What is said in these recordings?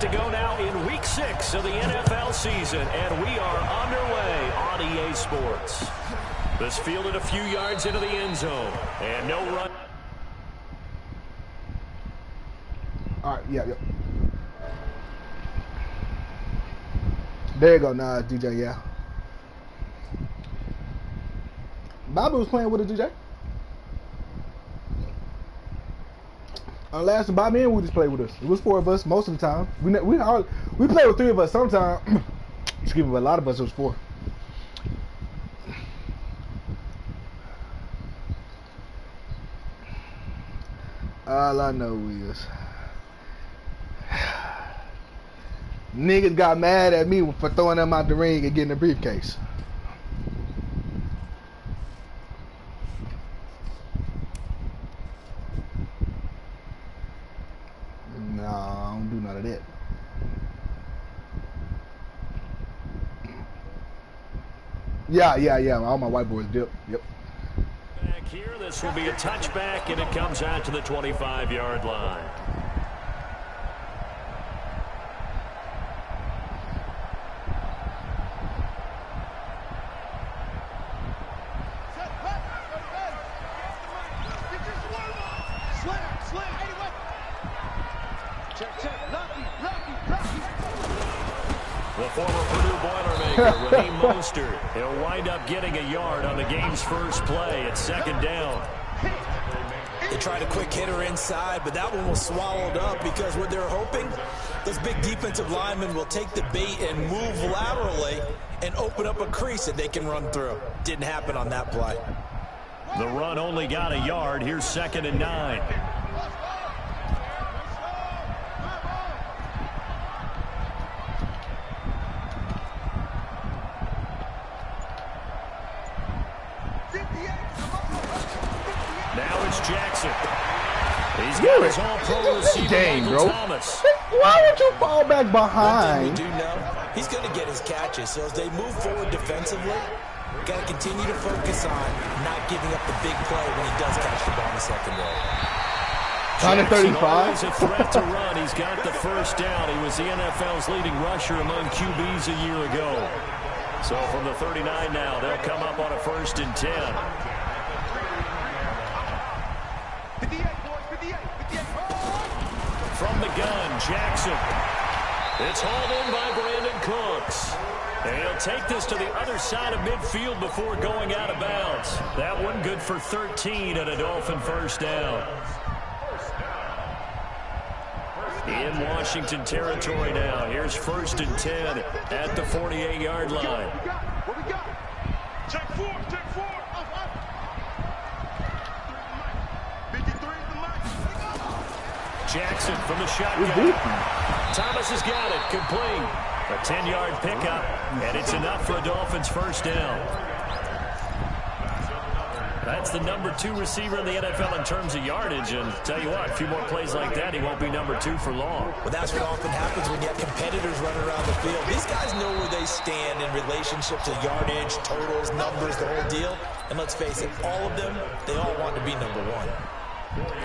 To go now in week 6 of the NFL season, and we are underway on EA Sports. This fielded a few yards into the end zone, and no run. All right, yeah. There you go, nah, DJ, yeah. Bobby was playing with us, DJ. Unless Bobby and Woody played with us. It was 4 of us most of the time. We played with 3 of us sometimes. Excuse me, but a lot of us it was 4. All I know is niggas got mad at me for throwing them out the ring and getting a briefcase. Nah, I don't do none of that. Yeah. All my white boys dip. Yep. Back here, this will be a touchback, and it comes out to the 25-yard line. The former Purdue Boilermaker, Raheem Mostert, he'll wind up getting a yard on the game's first play at 2nd down. They tried a quick hitter inside, but that one was swallowed up because what they're hoping, those big defensive linemen will take the bait and move laterally and open up a crease that they can run through. Didn't happen on that play. The run only got a yard. Here's 2nd and 9. Now it's Jackson. He's got his all-pro receiver, Dang, Michael bro. Thomas. Why would you fall back One behind? thing we do know, he's going to get his catches. So as they move forward defensively, got to continue to focus on not giving up the big play when he does catch the ball in the secondary. 135. He's a threat to run. He's got the first down. He was the NFL's leading rusher among QBs a year ago. So from the 39 now, they'll come up on a 1st and 10. From the gun, Jackson. It's hauled in by Brandon Cooks. And he'll take this to the other side of midfield before going out of bounds. That one good for 13 and a Dolphin first down. In Washington territory now. Here's 1st and 10 at the 48-yard line. What we got? Check 4. 53 the mic. Jackson from the shotgun. Thomas has got it. Complete. A 10-yard pickup, and it's enough for a Dolphins first down. That's the number 2 receiver in the NFL in terms of yardage, and tell you what, a few more plays like that, he won't be number 2 for long. Well, that's what often happens when you have competitors running around the field. These guys know where they stand in relationship to yardage, totals, numbers, the whole deal. And let's face it, all of them, they all want to be number 1.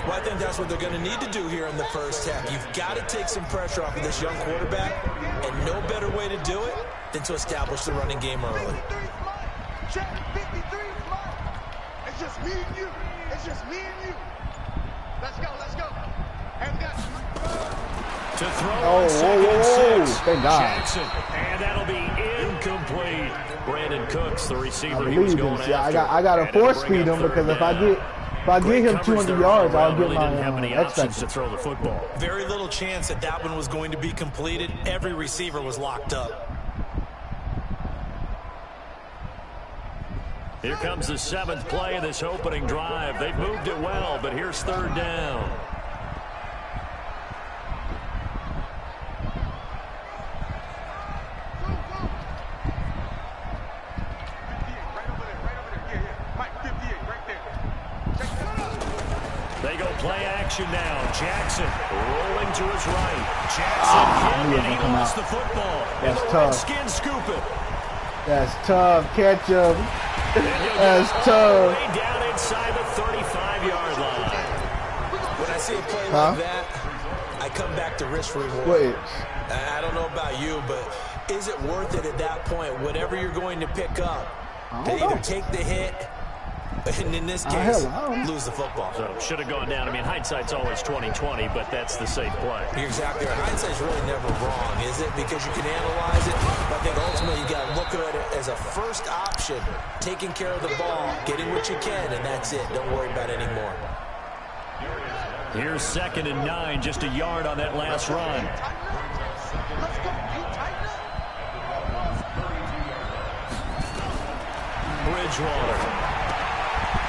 Well, I think that's what they're going to need to do here in the first half. You've got to take some pressure off of this young quarterback, and no better way to do it than to establish the running game early. Check 53 smart. It's just me and you. It's just me and you. Let's go. And we got To throw Oh, on 2nd and 6. Thank God. Jackson, and that'll be incomplete. Brandon Cooks, the receiver he was Believe going him. See, after. I got to force feed him because if I get him 200 yards, I'll get really my didn't have any X options factor. to throw the football. Very little chance that one was going to be completed. Every receiver was locked up. Here comes the 7th play of this opening drive. They've moved it well, but here's 3rd down. They go play action now. Jackson rolling to his right. Jackson hit and he lost the football. That's and the tough. Redskins scoop it. That's tough. Catch him. That's All the tough. way down inside the 35-yard line. When I see a play like that, I come back to risk reward. What? I don't know about you, but is it worth it at that point, whatever you're going to pick up, to either take the hit, and in this case, lose the football? So should have gone down. I mean, hindsight's always 20/20, but that's the safe play. You're exactly right. Hindsight's really never wrong, is it? Because you can analyze it, but I think ultimately you got to look at it as a first option, taking care of the ball, getting what you can, and that's it. Don't worry about it anymore. Here's 2nd and 9, just a yard on that last run. Bridgewater.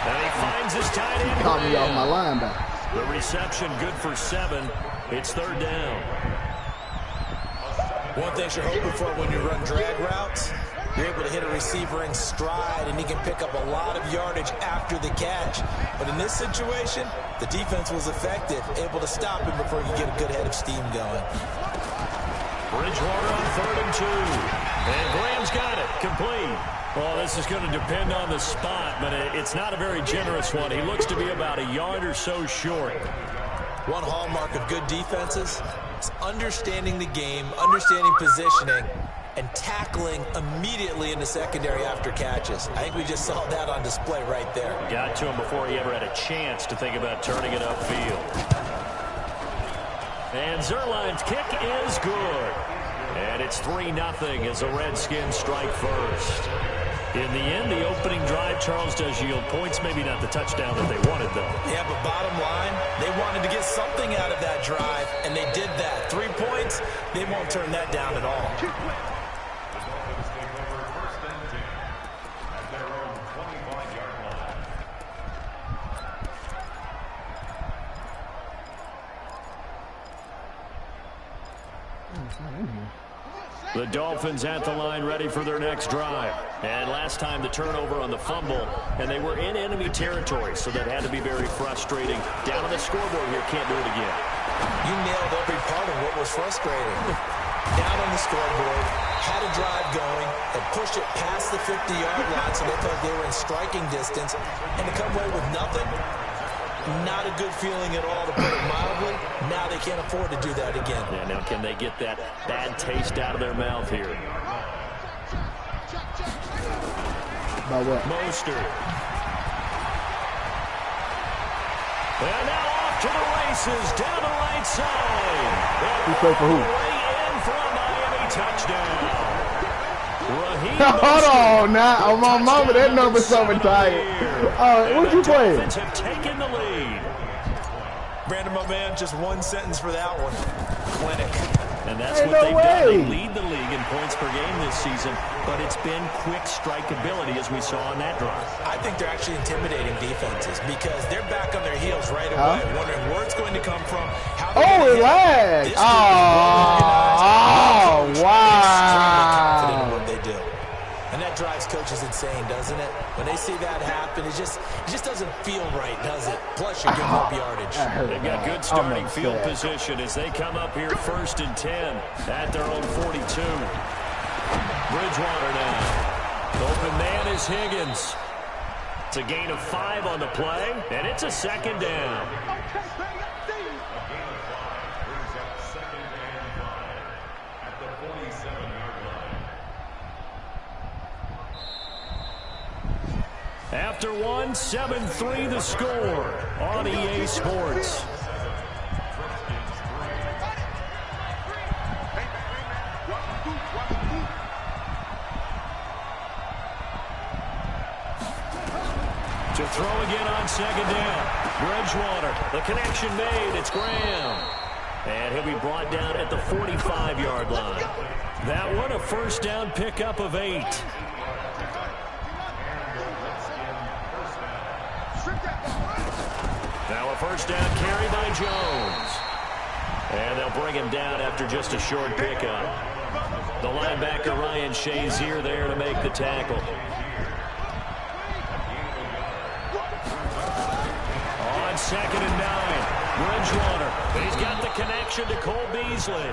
And he finds his tight end. Caught me off my linebacker. The reception good for 7. It's 3rd down. One thing you're hoping for when you run drag routes, you're able to hit a receiver in stride, and he can pick up a lot of yardage after the catch. But in this situation, the defense was effective, able to stop him before you get a good head of steam going. Bridgewater on 3rd and 2. And Graham's got it. Complete. Well, this is going to depend on the spot, but it's not a very generous one. He looks to be about a yard or so short. One hallmark of good defenses is understanding the game, understanding positioning, and tackling immediately in the secondary after catches. I think we just saw that on display right there. Got to him before he ever had a chance to think about turning it upfield. And Zuerlein's kick is good. And it's 3-0 as the Redskins strike first. In the end, the opening drive, Charles, does yield points. Maybe not the touchdown that they wanted, though. Yeah, but bottom line, they wanted to get something out of that drive, and they did that. 3 points, they won't turn that down at all. The Dolphins at the line ready for their next drive. And last time the turnover on the fumble, and they were in enemy territory, so that had to be very frustrating. Down on the scoreboard here, can't do it again. You nailed every part of what was frustrating. Down on the scoreboard, had a drive going, and pushed it past the 50-yard line, so they thought they were in striking distance, and to come away with nothing, not a good feeling at all, to put it mildly. Now they can't afford to do that again. Yeah, now can they get that bad taste out of their mouth here? By what? Mostert. And now off to the races, down the right side. He played for who? Way in for a Miami touchdown. Raheem Hold on now. On my mama, that number's so retired. What you playing? Dolphins have taken the lead. Brandon, my man, just one sentence for that one. Clinic. And that's Ain't what no they've way. done. They lead the league in points per game this season, but it's been quick strikeability as we saw on that drive. I think they're actually intimidating defenses because they're back on their heels right away, wondering where it's going to come from. How Relax. Wow. What they do. And that drives coaches insane, doesn't it? When they see that happen, it just doesn't feel right, does it? Plus, you're giving up yardage. They've got good starting field position as they come up here 1st and 10 at their own 42. Bridgewater now. Open man is Higgins. It's a gain of 5 on the play, and it's a 2nd down. After one, 7-3 the score on EA Sports. To throw again on 2nd down. Bridgewater, the connection made. It's Graham. And he'll be brought down at the 45-yard line. That one, a 1st down pickup of 8. Now a 1st down carry by Jones. And they'll bring him down after just a short pickup. The linebacker Ryan Shazier there to make the tackle. On 2nd and 9, Bridgewater. He's got the connection to Cole Beasley.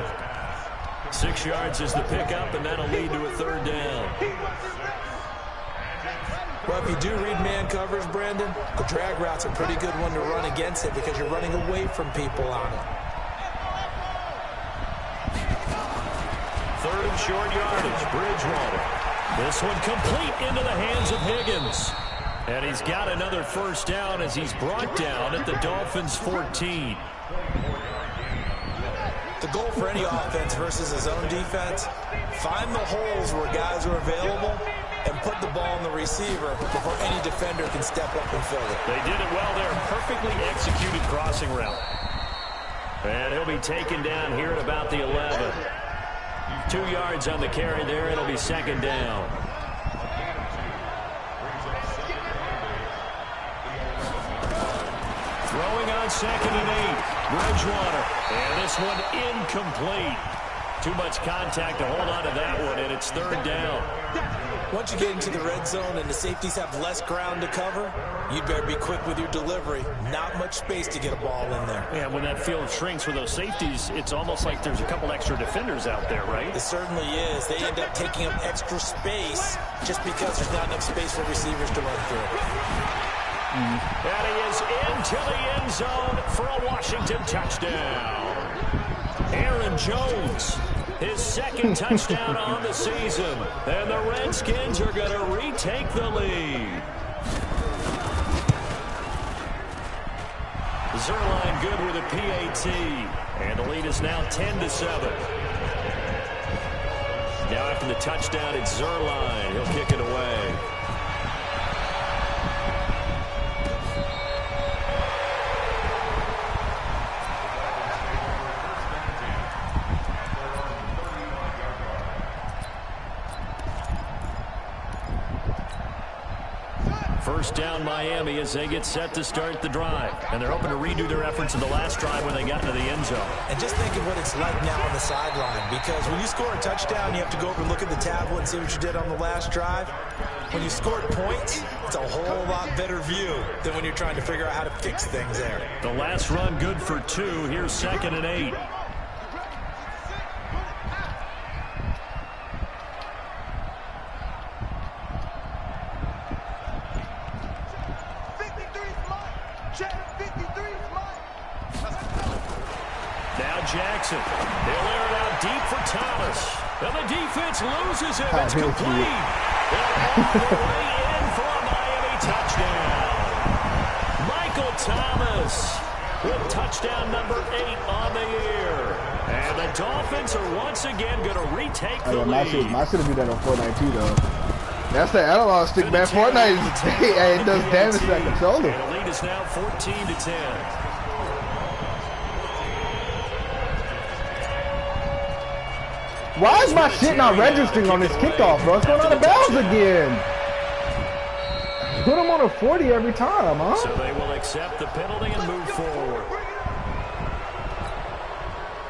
6 yards is the pickup, and that'll lead to a 3rd down. Well, if you do read man covers, Brandon, the drag route's a pretty good one to run against it because you're running away from people on it. some short yardage. Bridgewater. This one complete into the hands of Higgins. And he's got another first down as he's brought down at the Dolphins' 14. The goal for any offense versus his own defense, find the holes where guys are available and put the ball in the receiver before any defender can step up and fill it. They did it well there. Perfectly executed crossing route. And he'll be taken down here at about the 11. 2 yards on the carry there. It'll be second down. Throwing on 2nd and 8. Bridgewater. And this one incomplete. Too much contact to hold on to that one, and it's 3rd down. Once you get into the red zone and the safeties have less ground to cover, you'd better be quick with your delivery. Not much space to get a ball in there. Yeah, when that field shrinks with those safeties, it's almost like there's a couple extra defenders out there, right? It certainly is. They end up taking up extra space just because there's not enough space for receivers to run through. And he is into the end zone for a Washington touchdown. Aaron Jones, his 2nd touchdown on the season. And the Redskins are going to retake the lead. Zuerlein good with a PAT. And the lead is now 10-7. Now after the touchdown, it's Zuerlein. He'll kick it away. First down Miami as they get set to start the drive. And they're hoping to redo their efforts in the last drive when they got into the end zone. And just think of what it's like now on the sideline, because when you score a touchdown, you have to go over and look at the tablet and see what you did on the last drive. When you scored points, it's a whole lot better view than when you're trying to figure out how to fix things there. The last run good for 2. Here's 2nd and 8. Jackson. They'll air it out deep for Thomas. And the defense loses it. It's complete. They're all the way in for a Miami touchdown. Michael Thomas with touchdown number 8 on the year. And the Dolphins are once again going to retake the lead. I should have done that on Fortnite too, though. That's the analog stick, man. Fortnite it does damage to that controller. And the lead is now 14-10. Why is my shit not registering on this kickoff, bro? It's going out of bounds again. Put him on a 40 every time, huh? So they will accept the penalty and move forward.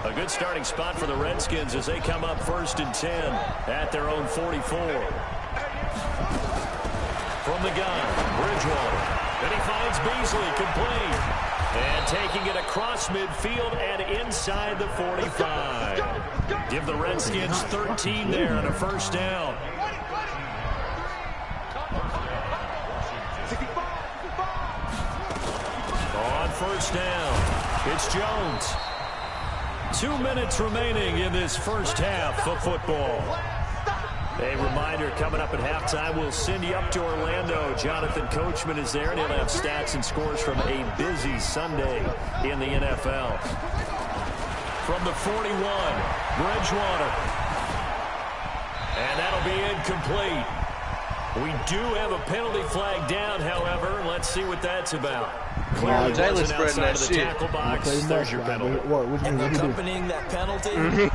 A good starting spot for the Redskins as they come up 1st and 10 at their own 44. From the gun, Bridgewater. And he finds Beasley complete. And taking it across midfield and inside the 45. Give the Redskins 13 there and a first down. On first down, it's Jones. 2 minutes remaining in this first half of football. A reminder, coming up at halftime, we'll send you up to Orlando. Jonathan Coachman is there, and he'll have stats and scores from a busy Sunday in the NFL. From the 41, Bridgewater. And that'll be incomplete. We do have a penalty flag down, however. Let's see what that's about. Clearly wasn't outside of the tackle box. There's your penalty. And accompanying that penalty,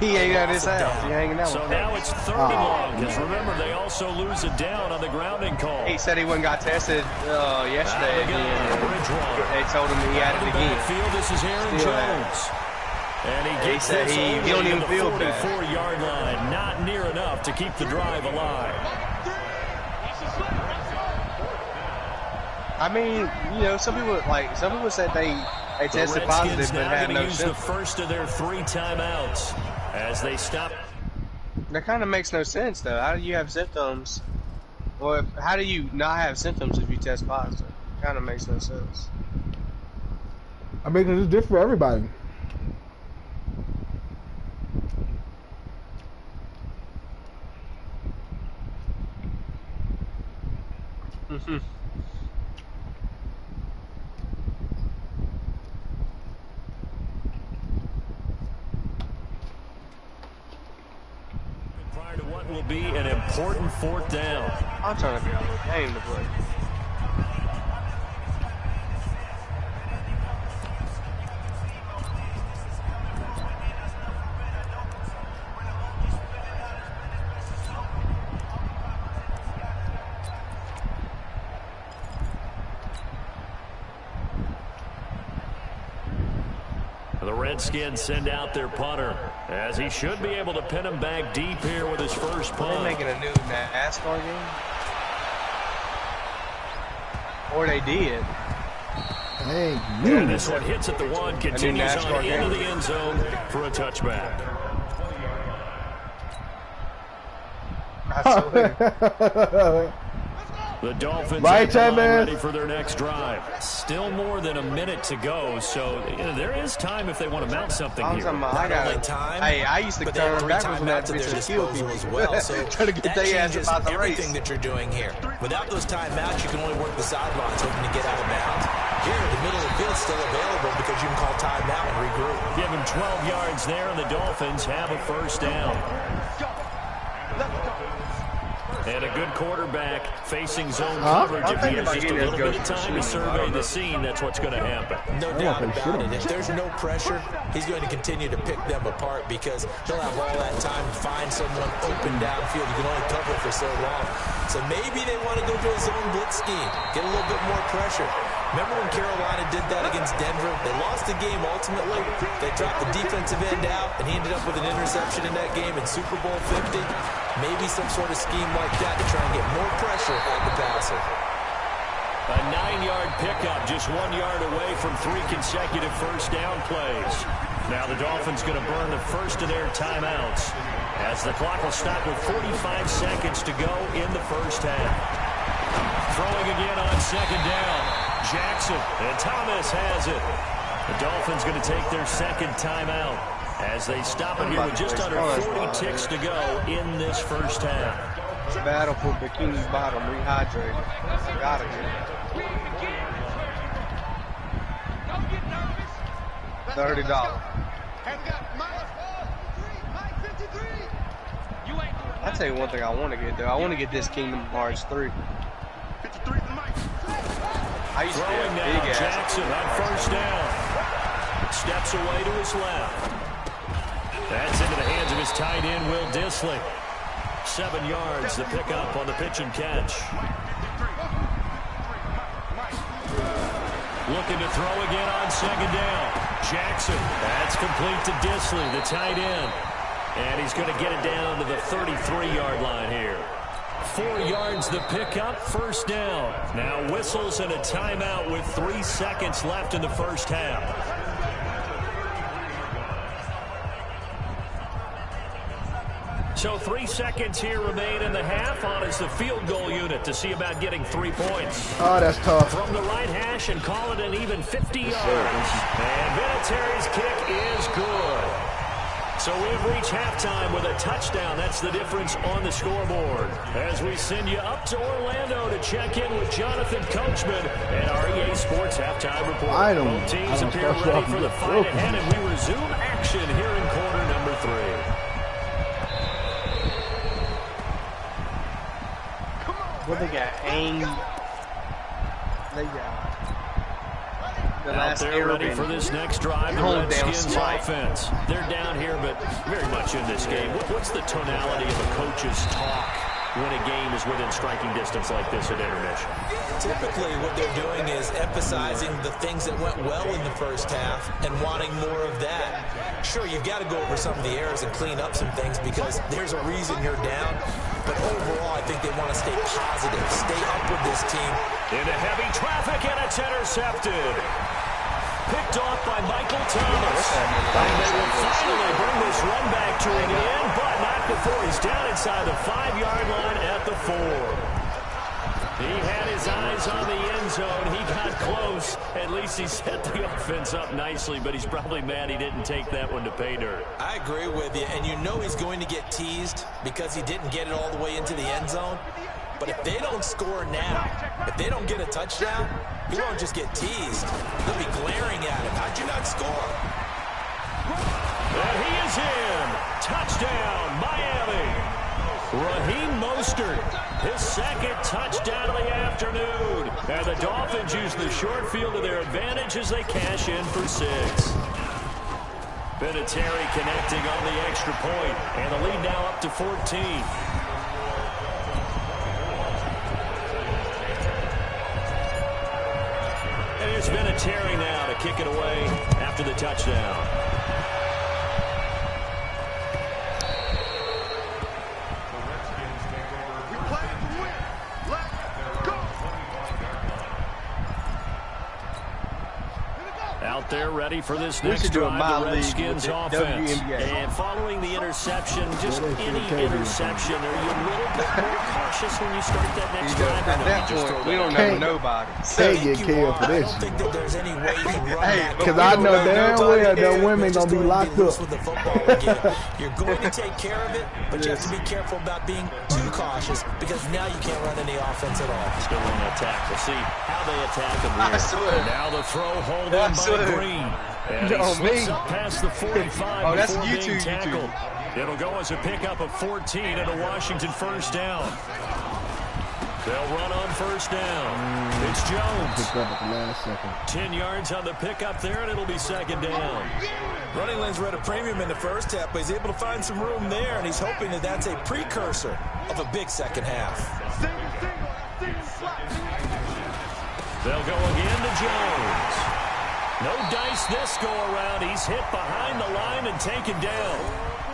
he ain't at his house. He hanging out. So now it's 3rd and long, because remember, they also lose a down on the grounding call. He said he wasn't got tested yesterday. They told him he had it again. Field, this is Aaron Jones. And he gets this he don't even feel the 44-yard line. Not near enough to keep the drive alive. I mean, you know, some people said they tested positive but had no symptoms. The first of their 3 timeouts as they stop. That kind of makes no sense, though. How do you have symptoms? Or how do you not have symptoms if you test positive? Kind of makes no sense. I mean, it's different for everybody. Prior to what will be an important fourth down. I'm trying to be on the game to play. The Redskins send out their punter, as he should be able to pin him back deep here with his first Are they punt. making a new NASCAR game? Or they did. Hey, And this one hits at the one, continues NASCAR on into game. the end zone for a touchback. The Dolphins Right, have the line Chapman. ready for their next drive. Still more than a minute to go, so there is time if they want to mount something I'm here. talking about, I Not only got time, Hey, I used to but they have turn 3 backwards when that timeouts at bitch their would kill disposal people. as well. So Trying to get that their ass changes about the everything race. that you're doing here. Without those timeouts, you can only work the sidelines, hoping to get out of bounds. Here, the middle of the field is still available because you can call timeout and regroup. Give him 12 yards there, and the Dolphins have a first down. And a good quarterback facing zone coverage. I'm If he thinking has about just a getting little his bit of ghost time to machine. I survey don't the know. scene, that's what's going to happen. No I doubt don't think about so. it. If there's no pressure, he's going to continue to pick them apart because he'll have all that time to find someone open downfield. You can only cover it for so long. So maybe they want to go to a zone blitz scheme, get a little bit more pressure. Remember when Carolina did that against Denver? They lost the game ultimately. They dropped the defensive end out, and he ended up with an interception in that game in Super Bowl 50. Maybe some sort of scheme like that to try and get more pressure on the passer. A 9-yard pickup, just 1 yard away from 3 consecutive first down plays. Now the Dolphins going to burn the first of their timeouts as the clock will stop with 45 seconds to go in the first half. Throwing again on second down. Jackson, and Thomas has it. The Dolphins going to take their second timeout as they stop it here with just under 40 ticks to go in this first half. Battle for Bikini Bottom, rehydrated. Gotta get it. $30. I'll tell you one thing I want to get though. I want to get this Kingdom Hearts 3. I used to be Throwing a now, big ass. Jackson on first down. Steps away to his left. That's into the hands of his tight end, Will Dissly. 7 yards, the pickup on the pitch and catch. Looking to throw again on second down. Jackson, that's complete to Dissly, the tight end. And he's going to get it down to the 33-yard line here. 4 yards the pickup, first down. Now whistles and a timeout with 3 seconds left in the first half. So 3 seconds here remain in the half. On is the field goal unit to see about getting 3 points. Oh, that's tough. From the right hash and call it an even 50 yards. And Vinatieri's kick is good. So we've reached halftime with a touchdown. That's the difference on the scoreboard. As we send you up to Orlando to check in with Jonathan Coachman and our EA Sports Halftime Report. Both teams appear ready for the fight ahead, and we resume action here in quarter number 3. What they got? Aim. They got the Out last there ready Arabian. for this next drive, the Hold down Redskins strike. offense. They're down here, but very much in this game. What's the tonality of a coach's talk when a game is within striking distance like this at intermission? Typically, what they're doing is emphasizing the things that went well in the first half and wanting more of that. Sure, you've got to go over some of the errors and clean up some things because there's a reason you're down. But overall, I think they want to stay positive, stay up with this team. Into heavy traffic, and it's intercepted. Picked off by Michael Thomas. And they will finally bring this run back to an end, but not before he's down inside the 5-yard line at the 4. He had his eyes on the end zone. He got close. At least he set the offense up nicely, but he's probably mad he didn't take that one to pay dirt. I agree with you, and you know he's going to get teased because he didn't get it all the way into the end zone. But if they don't score now, if they don't get a touchdown, he won't just get teased. They'll be glaring at him. How'd you not score? And he is in. Touchdown, Miami. Raheem Mostert, his second touchdown of the afternoon. And the Dolphins use the short field to their advantage as they cash in for 6. Vinatieri connecting on the extra point, and the lead now up to 14. And here's Vinatieri now to kick it away after the touchdown. Out there ready for this next drive, the Redskins offense. And following the interception, just any interception, are you a little bit more cautious when you start that next drive? At that point, we don't know nobody. Can't get killed for this. I don't think that there's any way you can run that. Because I know damn well the women going to be locked up. With the football again. You're going to take care of it, but you have to be careful about being too cautious because now you can't run any offense at all. Still want to attack. We'll see how they attack him here. Now the throw hold in by Green. And he slips up past the 45 before being tackled. It'll go as a pickup of 14 and a Washington first down. They'll run on first down. It's Jones. Picked up at the last second. 10 yards on the pickup there, and it'll be second down. Running lanes were at a premium in the first half, but he's able to find some room there, and he's hoping that that's a precursor of a big second half. They'll go again to Jones. No dice this go-around. He's hit behind the line and taken down.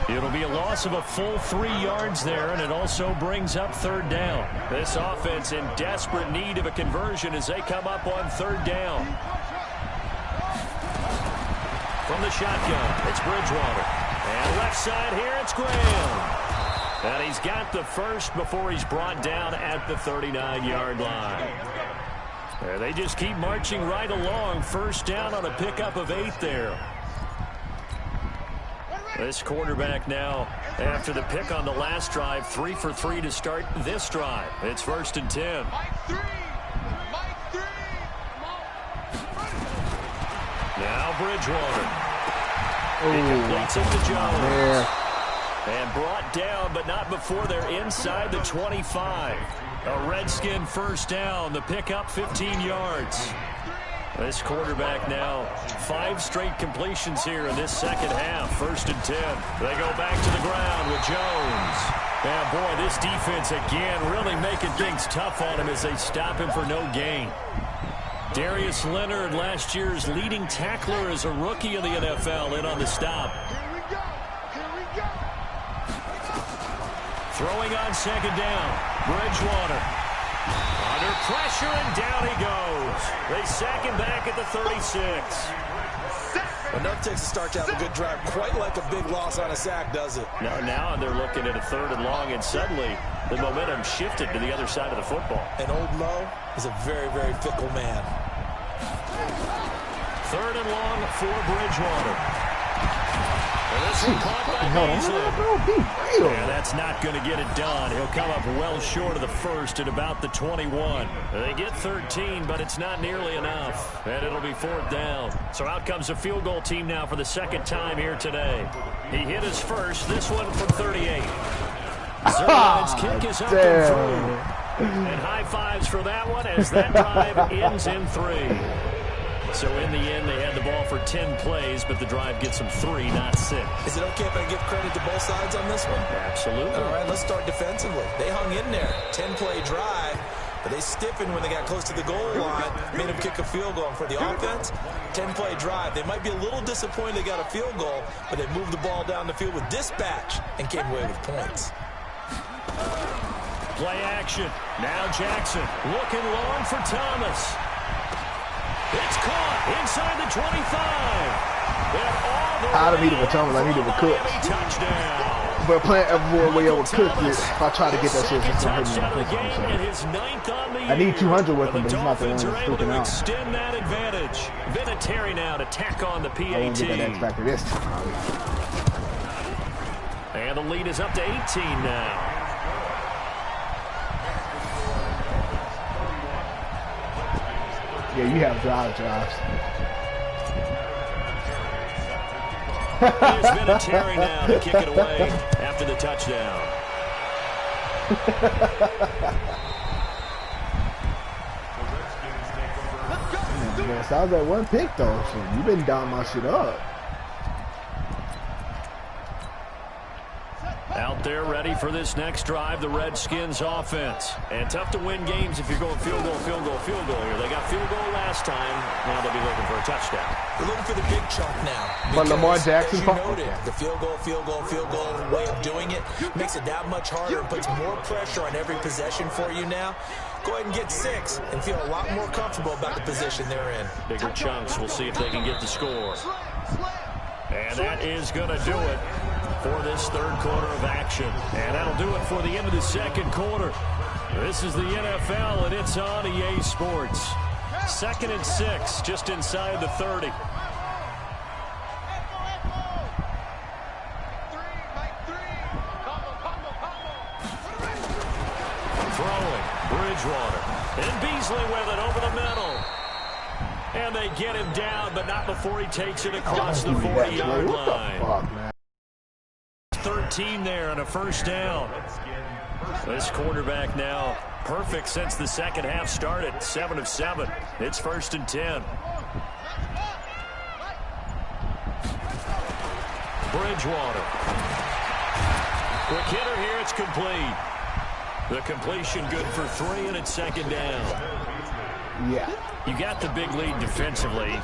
It'll be a loss of a full 3 yards there, and it also brings up third down. This offense in desperate need of a conversion as they come up on third down. From the shotgun, it's Bridgewater. And left side here, it's Graham. And he's got the first before he's brought down at the 39-yard line. They just keep marching right along. First down on a pickup of 8 there. This quarterback now, after the pick on the last drive, 3 for 3 to start this drive. It's first and 10. Now Bridgewater. He completes it to Jones. Yeah. And brought down, but not before they're inside the 25. A Redskin first down. The pickup 15 yards. This quarterback now, 5 straight completions here in this second half. First and 10. They go back to the ground with Jones. And boy, this defense again really making things tough on him as they stop him for no gain. Darius Leonard, last year's leading tackler as a rookie in the NFL, in on the stop. Throwing on second down. Bridgewater. Under pressure, and down he goes. They sack him back at the 36. Enough takes a start to have a good drive. Quite like a big loss on a sack, does it? Now they're looking at a third and long, and suddenly the momentum shifted to the other side of the football. And Old Mo is a very, very fickle man. Third and long for Bridgewater. And this is caught by Beasley. Yeah, that's not going to get it done. He'll come up well short of the first at about the 21. They get 13, but it's not nearly enough. And it'll be fourth down. So out comes the field goal team now for the second time here today. He hit his first, this one from 38. Zerline's kick is up and through. And high fives for that one as that drive ends in 3. So in the end, they had the ball for 10 plays, but the drive gets them 3, not 6. Is it okay if I give credit to both sides on this one? Absolutely. All right, let's start defensively. They hung in there. 10-play drive, but they stiffened when they got close to the goal line, made them kick a field goal. And for the offense, 10-play drive. They might be a little disappointed they got a field goal, but they moved the ball down the field with dispatch and came away with points. Play action. Now Jackson looking long for Thomas. It's caught inside the 25. I don't need it with Thomas. I need it with Cooks. Touchdown. But playing everywhere way over Cooks, if I try to get that shit, it's going to hurt me. I need 200 with him, but he's not the one that's freaking out. Extend that advantage. Vinatieri now to tack on the PAT. I won't get that X factor this time. And the lead is up to 18 now. Yeah, you have drives. There's been a Terry now to kick it away after the touchdown. Man, sounds like one pick though. Shit, you been down my shit up. Out there ready for this next drive, the Redskins offense. And tough to win games if you're going field goal here. They got field goal last time. Now they'll be looking for a touchdown. They're looking for the big chunk now. But Lamar Jackson, as you noted, the field goal way of doing it makes it that much harder and puts more pressure on every possession for you now. Go ahead and get 6 and feel a lot more comfortable about the position they're in. Bigger chunks. We'll see if they can get the score. And that is going to do it for this third quarter of action. And that'll do it for the end of the second quarter. This is the NFL, and it's on EA Sports. 2nd and 6, just inside the 30. Throwing, Bridgewater. And Beasley with it over the middle. And they get him down, but not before he takes it across the 40-yard line. What the fuck, man? 13 there on a first down. This quarterback now perfect since the second half started. 7 of 7. It's 1st and 10. Bridgewater. Quick hitter here. It's complete. The completion good for 3, and it's 2nd down. Yeah. You got the big lead defensively.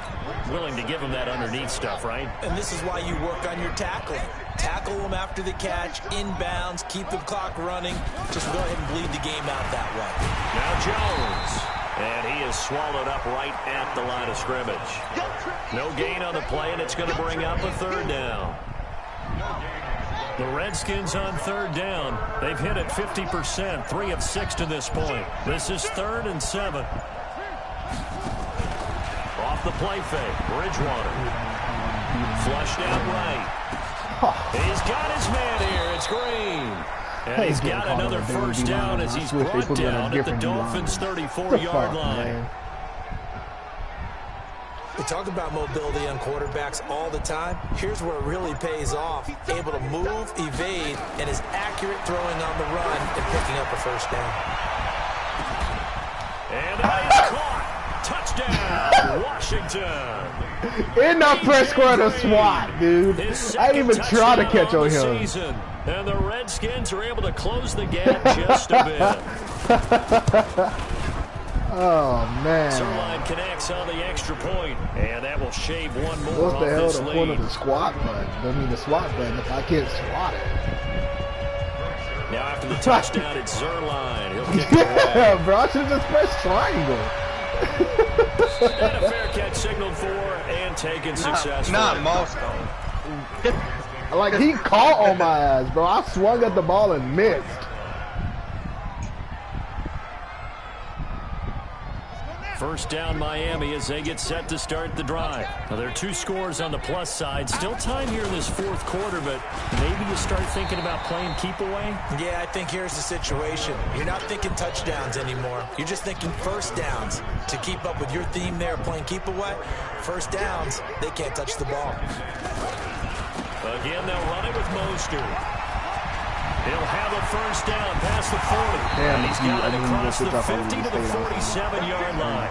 Willing to give them that underneath stuff, right? And this is why you work on your tackling. Tackle them after the catch, inbounds, keep the clock running. Just go ahead and bleed the game out that way. Now Jones. And he is swallowed up right at the line of scrimmage. No gain on the play, and it's going to bring up a 3rd down. The Redskins on 3rd down. They've hit it 50%, 3 of 6 to this point. This is 3rd and 7. Off the play fake, Bridgewater. Flushed out right. He's got his man here. It's Green. And he's got another first down as he's brought down at the Dolphins' 34-yard line. We talk about mobility on quarterbacks all the time. Here's where it really pays off. Able to move, evade, and is accurate throwing on the run and picking up a first down. And he's caught. Touchdown, Washington. In the press square to SWAT, dude. I didn't even try to catch on him. Season. And the Redskins are able to close the gap just a bit. Oh, man. Zerline connects on the extra point, and that will shave one more What's off the hell this the lead. point of the squat button? I mean, the SWAT button if I can't SWAT it. Now after the touchdown, it's Zerline. He'll kick it Yeah, away. bro, I should have just pressed triangle. And a fair catch signaled for and taken successfully. Not Moscow. Like, he caught on my ass, bro. I swung at the ball and missed. First down Miami as they get set to start the drive. Now there are 2 scores on the plus side. Still time here in this 4th quarter, but maybe you start thinking about playing keep away? Yeah, I think here's the situation. You're not thinking touchdowns anymore. You're just thinking first downs. To keep up with your theme there, playing keep away, first downs, they can't touch the ball. Again, they'll run it with Mostert. He'll have a first down past the 40. Damn, And he's got it across the up on 50 to the these 47-yard line.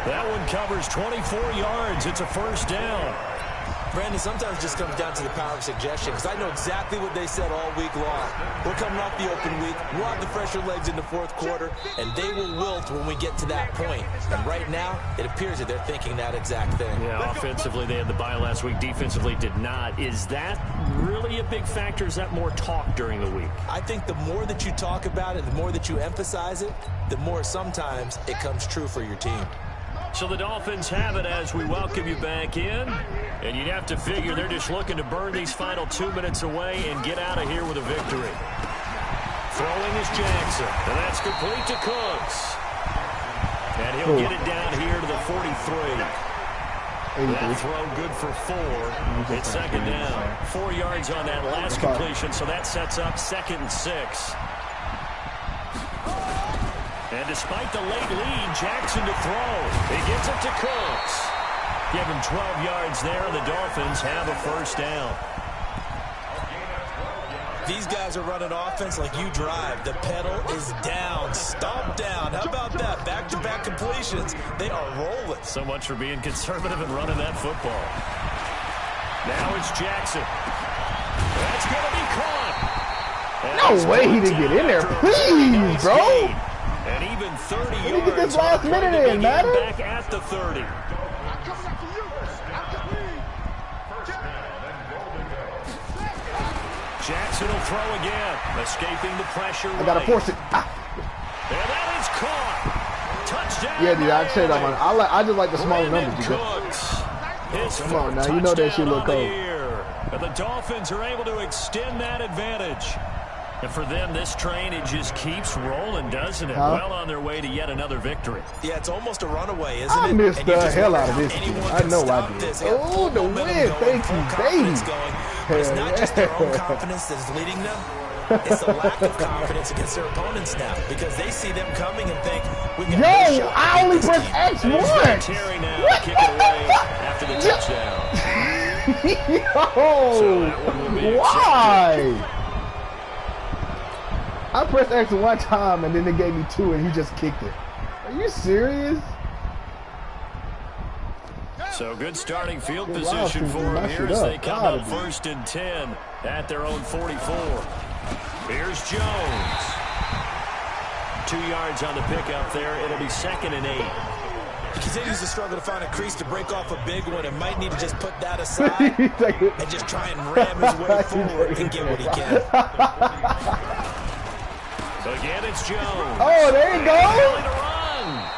That one covers 24 yards. It's a first down. Brandon, sometimes it just comes down to the power of suggestion, because I know exactly what they said all week long. We're coming off the open week. We'll have the fresher legs in the 4th quarter, and they will wilt when we get to that point. And right now, it appears that they're thinking that exact thing. Yeah, offensively, they had the bye last week. Defensively, did not. Is that really a big factor? Is that more talk during the week? I think the more that you talk about it, the more that you emphasize it, the more sometimes it comes true for your team. So the Dolphins have it as we welcome you back in. And you'd have to figure they're just looking to burn these final 2 minutes away and get out of here with a victory. Throwing is Jackson. And that's complete to Cooks. And he'll get it down here to the 43. That throw good for 4. It's 2nd down. 4 yards on that last completion, so that sets up 2nd and 6. And despite the late lead, Jackson to throw. He gets it to Cooks. Give him 12 yards there, and the Dolphins have a first down. These guys are running offense like you drive. The pedal is down, stomp down. How about that? Back-to-back completions. They are rolling. So much for being conservative and running that football. Now it's Jackson. That's going to be caught. No way he didn't get in there. Please, bro. And even 30 Let me yards. get this last minute in, man. Back at the 30. Jackson will throw again, escaping the pressure. I gotta force it. Ah. And that is caught. Touchdown. Yeah, dude, I say that one. I just like the smaller numbers. Come on now, you know that shit look cold. And the Dolphins are able to extend that advantage. And for them, this train, it just keeps rolling, doesn't it? Huh? Well on their way to yet another victory. Yeah, it's almost a runaway, isn't it? I missed the hell out of this. I know I did. This. Oh, the win. Thank you, baby. But it's not just their own confidence that is leading them. It's the lack of confidence against their opponents now because they see them coming and think, we got no shot. I only pressed X once. Terry now kick it away after the touchdown. Yo, why? I pressed X one time and then they gave me 2 and he just kicked it. Are you serious? So good starting field position for them here as they come up 1st and 10 at their own 44. Here's Jones. 2 yards on the pickup there. It'll be 2nd and 8. He continues to struggle to find a crease to break off a big one and might need to just put that aside and just try and ram his way forward and get what he can. So again, it's Jones. Oh, there you go.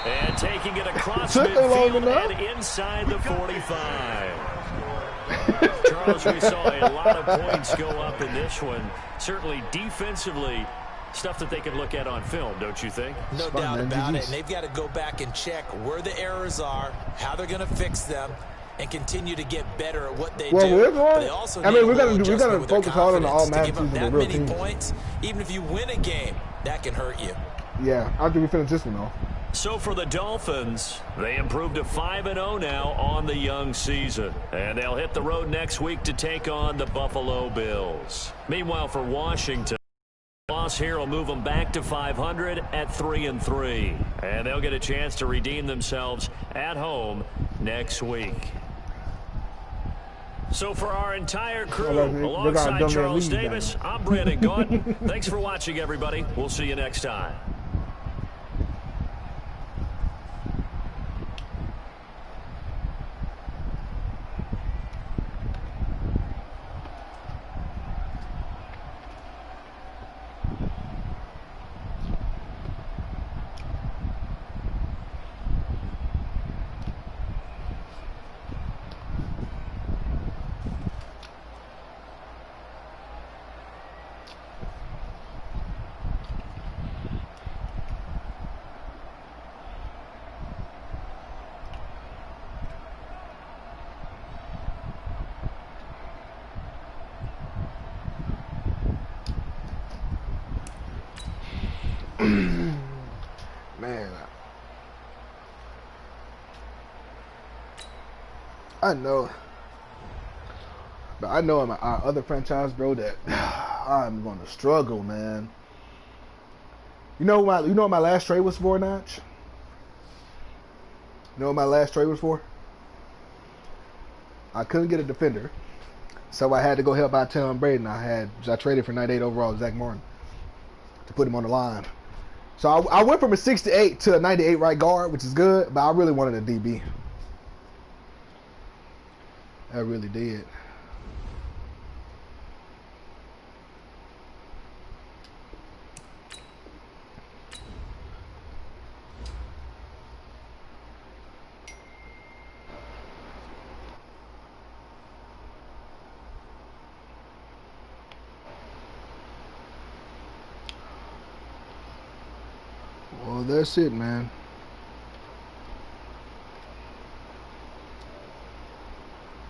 And taking it across midfield and inside the 45. Charles, we saw a lot of points go up in this one. Certainly defensively, stuff that they can look at on film, don't you think? No doubt about it. And they've got to go back and check where the errors are, how they're going to fix them, and continue to get better at what they do. We're but they also we're gonna focus hard on the all matches of the real team. Points, even if you win a game, that can hurt you. Yeah, I think we finish this one off. So for the Dolphins, they improved to 5-0 now on the young season. And they'll hit the road next week to take on the Buffalo Bills. Meanwhile, for Washington, loss here will move them back to 500 at 3-3. And they'll get a chance to redeem themselves at home next week. So for our entire crew, alongside Charles Davis, I'm Brandon Gaudin. Thanks for watching, everybody. We'll see you next time. Man, I know, but I know in my other franchise, bro, that I'm gonna struggle, man. You know what my last trade was for, Notch? You know what my last trade was for? I couldn't get a defender, so I had to go help out Tom Brady. I traded for 98 overall Zach Martin to put him on the line. So I went from a 68 to a 98 right guard, which is good, but I really wanted a DB. I really did. Well, that's it, man.